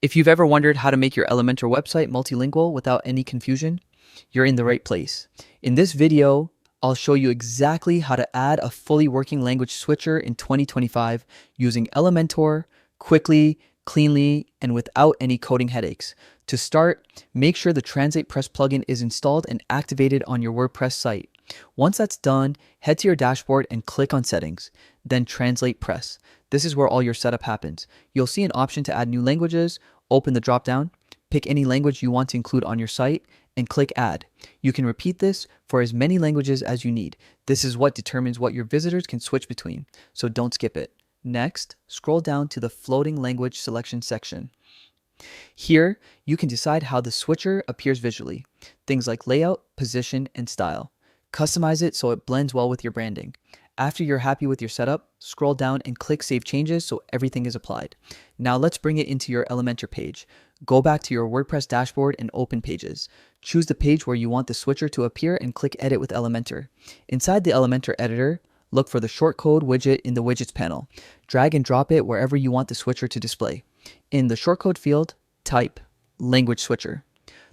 If you've ever wondered how to make your Elementor website multilingual without any confusion, you're in the right place. In this video, I'll show you exactly how to add a fully working language switcher in 2025 using Elementor quickly, cleanly, and without any coding headaches. To start, make sure the Translate Press plugin is installed and activated on your WordPress site. Once that's done, head to your dashboard and click on Settings, then Translate Press. This is where all your setup happens. You'll see an option to add new languages. Open the dropdown, pick any language you want to include on your site, and click Add. You can repeat this for as many languages as you need. This is what determines what your visitors can switch between, so don't skip it. Next, scroll down to the Floating Language Selection section. Here, you can decide how the switcher appears visually. Things like layout, position, and style. Customize it so it blends well with your branding. After you're happy with your setup, scroll down and click Save Changes so everything is applied. Now let's bring it into your Elementor page. Go back to your WordPress dashboard and open Pages. Choose the page where you want the switcher to appear and click Edit with Elementor. Inside the Elementor editor, look for the shortcode widget in the Widgets panel. Drag and drop it wherever you want the switcher to display. In the shortcode field, type Language Switcher.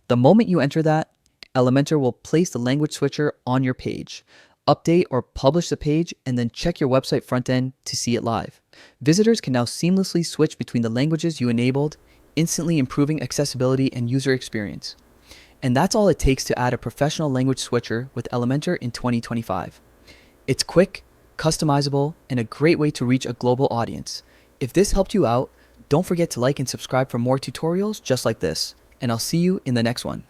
The moment you enter that, Elementor will place the language switcher on your page. Update or publish the page, and then check your website front end to see it live. Visitors can now seamlessly switch between the languages you enabled, instantly improving accessibility and user experience. And that's all it takes to add a professional language switcher with Elementor in 2025. It's quick, customizable, and a great way to reach a global audience. If this helped you out, don't forget to like and subscribe for more tutorials just like this, and I'll see you in the next one.